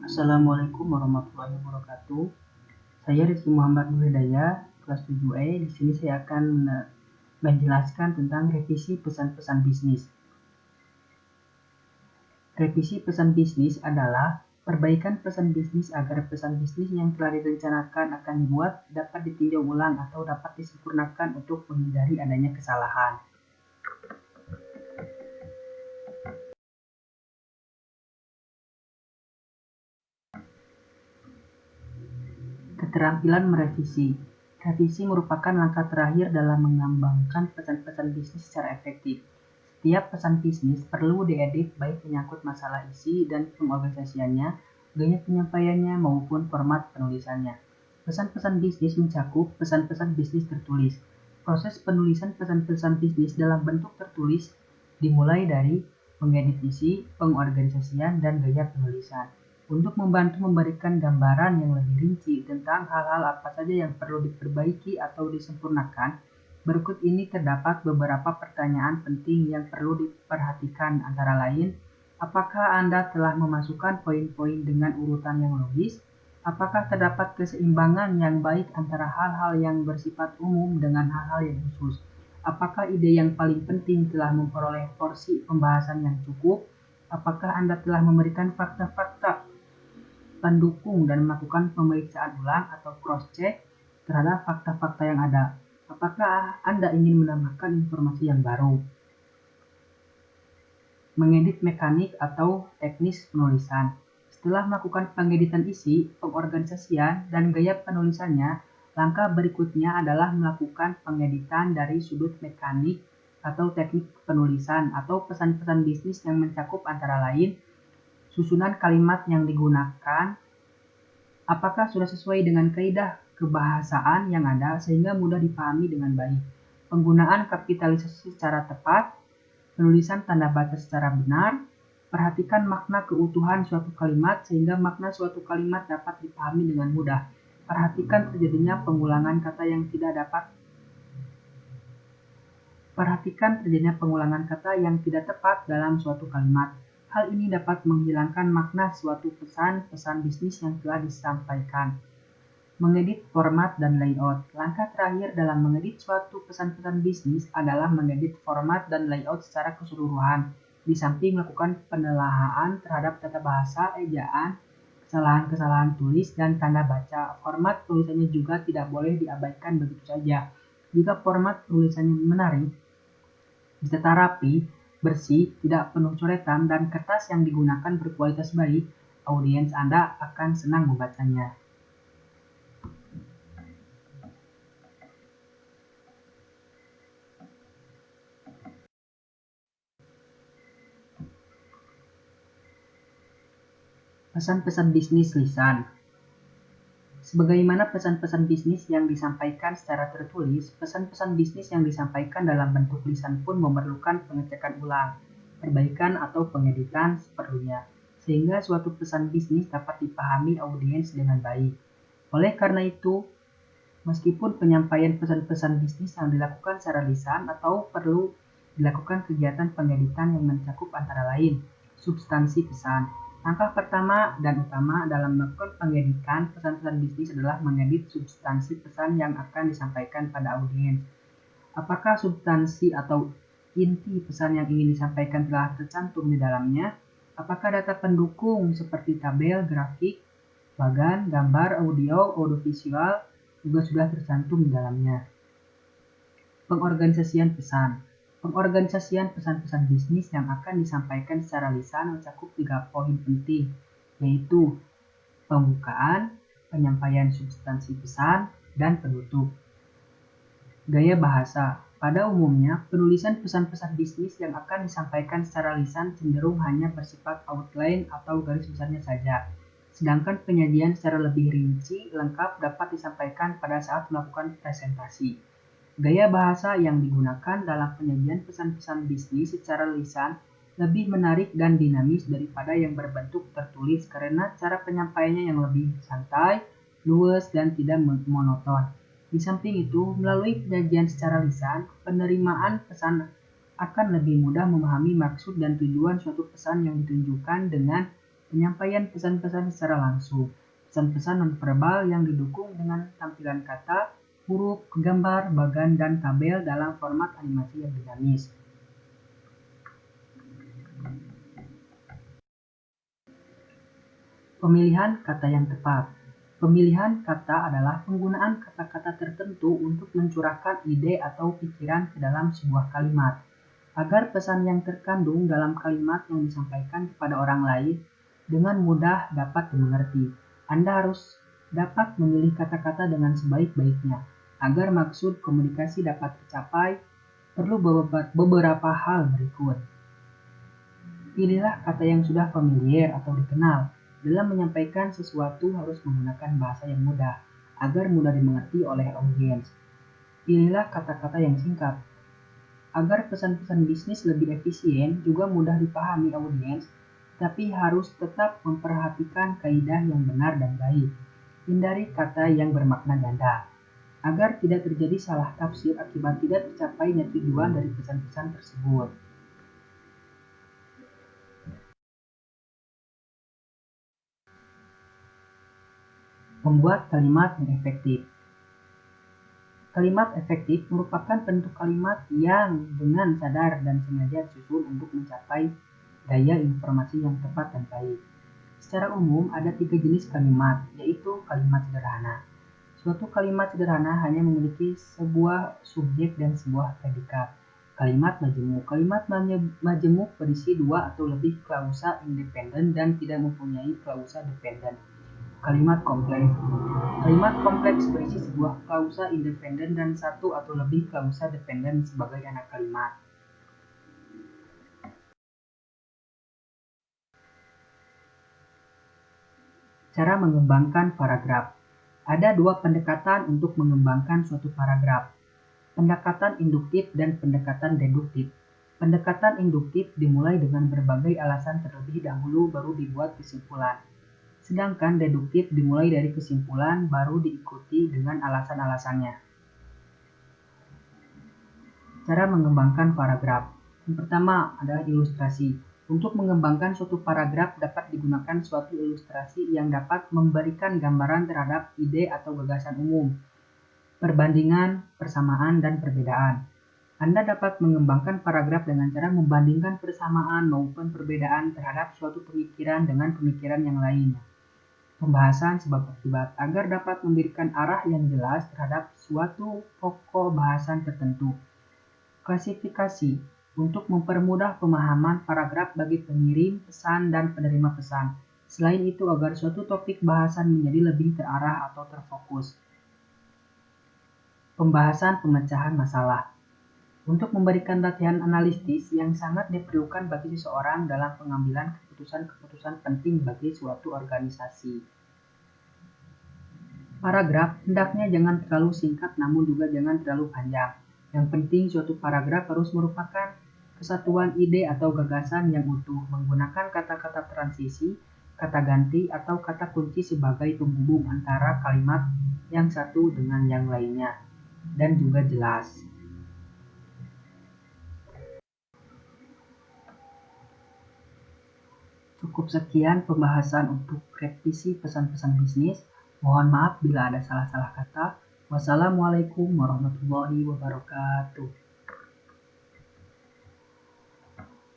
Assalamualaikum warahmatullahi wabarakatuh. Saya Rizky Muhammad Nur Hidayah, kelas 7E. Di sini saya akan menjelaskan tentang revisi pesan-pesan bisnis. Revisi pesan bisnis adalah perbaikan pesan bisnis agar pesan bisnis yang telah direncanakan akan dibuat dapat ditinjau ulang atau dapat disempurnakan untuk menghindari adanya kesalahan. Keterampilan merevisi. Revisi merupakan langkah terakhir dalam mengembangkan pesan-pesan bisnis secara efektif. Setiap pesan bisnis perlu diedit baik menyangkut masalah isi dan pengorganisasiannya, gaya penyampaiannya maupun format penulisannya. Pesan-pesan bisnis mencakup pesan-pesan bisnis tertulis. Proses penulisan pesan-pesan bisnis dalam bentuk tertulis dimulai dari mengedit isi, pengorganisasian, dan gaya penulisan. Untuk membantu memberikan gambaran yang lebih rinci tentang hal-hal apa saja yang perlu diperbaiki atau disempurnakan, berikut ini terdapat beberapa pertanyaan penting yang perlu diperhatikan, antara lain, apakah Anda telah memasukkan poin-poin dengan urutan yang logis? Apakah terdapat keseimbangan yang baik antara hal-hal yang bersifat umum dengan hal-hal yang khusus? Apakah ide yang paling penting telah memperoleh porsi pembahasan yang cukup? Apakah Anda telah memberikan fakta-fakta pendukung dan melakukan pemeriksaan ulang atau cross-check terhadap fakta-fakta yang ada? Apakah Anda ingin menambahkan informasi yang baru? Mengedit mekanik atau teknis penulisan. Setelah melakukan pengeditan isi, pengorganisasian, dan gaya penulisannya, langkah berikutnya adalah melakukan pengeditan dari sudut mekanik atau teknik penulisan atau pesan-pesan bisnis yang mencakup antara lain susunan kalimat yang digunakan, apakah sudah sesuai dengan kaidah kebahasaan yang ada sehingga mudah dipahami dengan baik, penggunaan kapitalisasi secara tepat, penulisan tanda baca secara benar, perhatikan makna keutuhan suatu kalimat sehingga makna suatu kalimat dapat dipahami dengan mudah, perhatikan terjadinya pengulangan kata yang tidak tepat dalam suatu kalimat. Hal ini dapat menghilangkan makna suatu pesan bisnis yang telah disampaikan. Mengedit format dan layout. Langkah terakhir dalam mengedit suatu pesan-pesan bisnis adalah mengedit format dan layout secara keseluruhan. Di samping melakukan penelaahan terhadap tata bahasa, ejaan, kesalahan-kesalahan tulis, dan tanda baca, format tulisannya juga tidak boleh diabaikan begitu saja. Jika format tulisannya menarik, ditata rapi, bersih, tidak penuh coretan, dan kertas yang digunakan berkualitas baik, audiens Anda akan senang membacanya. Pesan-pesan bisnis lisan. Sebagaimana pesan-pesan bisnis yang disampaikan secara tertulis, pesan-pesan bisnis yang disampaikan dalam bentuk lisan pun memerlukan pengecekan ulang, perbaikan atau pengeditan seperlunya, sehingga suatu pesan bisnis dapat dipahami audiens dengan baik. Oleh karena itu, meskipun penyampaian pesan-pesan bisnis yang dilakukan secara lisan atau perlu dilakukan kegiatan pengeditan yang mencakup antara lain, substansi pesan. Langkah pertama dan utama dalam melakukan pengeditan pesan-pesan bisnis adalah mengedit substansi pesan yang akan disampaikan pada audiens. Apakah substansi atau inti pesan yang ingin disampaikan telah tercantum di dalamnya? Apakah data pendukung seperti tabel, grafik, bagan, gambar, audiovisual juga sudah tercantum di dalamnya? Pengorganisasian pesan. Pengorganisasian pesan-pesan bisnis yang akan disampaikan secara lisan mencakup 3 poin penting, yaitu pembukaan, penyampaian substansi pesan, dan penutup. Gaya bahasa. Pada umumnya, penulisan pesan-pesan bisnis yang akan disampaikan secara lisan cenderung hanya bersifat outline atau garis besarnya saja, sedangkan penyajian secara lebih rinci lengkap dapat disampaikan pada saat melakukan presentasi. Gaya bahasa yang digunakan dalam penyajian pesan-pesan bisnis secara lisan lebih menarik dan dinamis daripada yang berbentuk tertulis karena cara penyampaiannya yang lebih santai, luwes, dan tidak monoton. Di samping itu, melalui penyajian secara lisan, penerimaan pesan akan lebih mudah memahami maksud dan tujuan suatu pesan yang ditunjukkan dengan penyampaian pesan-pesan secara langsung, pesan-pesan nonverbal yang didukung dengan tampilan kata, huruf, gambar, bagan, dan tabel dalam format animasi yang dinamis. Pemilihan kata yang tepat. Pemilihan kata adalah penggunaan kata-kata tertentu untuk mencurahkan ide atau pikiran ke dalam sebuah kalimat, agar pesan yang terkandung dalam kalimat yang disampaikan kepada orang lain dengan mudah dapat dimengerti. Anda harus dapat memilih kata-kata dengan sebaik-baiknya. Agar maksud komunikasi dapat tercapai, perlu beberapa hal berikut. Pilihlah kata yang sudah familiar atau dikenal. Dalam menyampaikan sesuatu harus menggunakan bahasa yang mudah, agar mudah dimengerti oleh audiens. Pilihlah kata-kata yang singkat. Agar pesan-pesan bisnis lebih efisien, juga mudah dipahami audiens, tapi harus tetap memperhatikan kaidah yang benar dan baik. Hindari kata yang bermakna ganda, agar tidak terjadi salah tafsir akibat tidak tercapainya tujuan dari pesan-pesan tersebut. Membuat kalimat yang efektif. Kalimat efektif merupakan bentuk kalimat yang dengan sadar dan sengaja disusun untuk mencapai daya informasi yang tepat dan baik. Secara umum ada 3 jenis kalimat, yaitu kalimat sederhana. Suatu kalimat sederhana hanya memiliki sebuah subjek dan sebuah predikat. Kalimat majemuk. Kalimat majemuk berisi 2 atau lebih klausa independen dan tidak mempunyai klausa dependen. Kalimat kompleks. Kalimat kompleks berisi sebuah klausa independen dan 1 atau lebih klausa dependen sebagai anak kalimat. Cara mengembangkan paragraf. Ada 2 pendekatan untuk mengembangkan suatu paragraf. Pendekatan induktif dan pendekatan deduktif. Pendekatan induktif dimulai dengan berbagai alasan terlebih dahulu baru dibuat kesimpulan. Sedangkan deduktif dimulai dari kesimpulan baru diikuti dengan alasan-alasannya. Cara mengembangkan paragraf. Yang pertama adalah ilustrasi. Untuk mengembangkan suatu paragraf dapat digunakan suatu ilustrasi yang dapat memberikan gambaran terhadap ide atau gagasan umum, perbandingan, persamaan, dan perbedaan. Anda dapat mengembangkan paragraf dengan cara membandingkan persamaan maupun perbedaan terhadap suatu pemikiran dengan pemikiran yang lainnya. Pembahasan sebab akibat agar dapat memberikan arah yang jelas terhadap suatu pokok bahasan tertentu. Klasifikasi untuk mempermudah pemahaman paragraf bagi pengirim pesan dan penerima pesan. Selain itu agar suatu topik bahasan menjadi lebih terarah atau terfokus. Pembahasan pemecahan masalah. Untuk memberikan latihan analitis yang sangat diperlukan bagi seseorang dalam pengambilan keputusan-keputusan penting bagi suatu organisasi. Paragraf hendaknya jangan terlalu singkat namun juga jangan terlalu panjang. Yang penting suatu paragraf harus merupakan kesatuan ide atau gagasan yang utuh, menggunakan kata-kata transisi, kata ganti, atau kata kunci sebagai penghubung antara kalimat yang satu dengan yang lainnya, dan juga jelas. Cukup sekian pembahasan untuk revisi pesan-pesan bisnis. Mohon maaf bila ada salah-salah kata. Wassalamualaikum warahmatullahi wabarakatuh.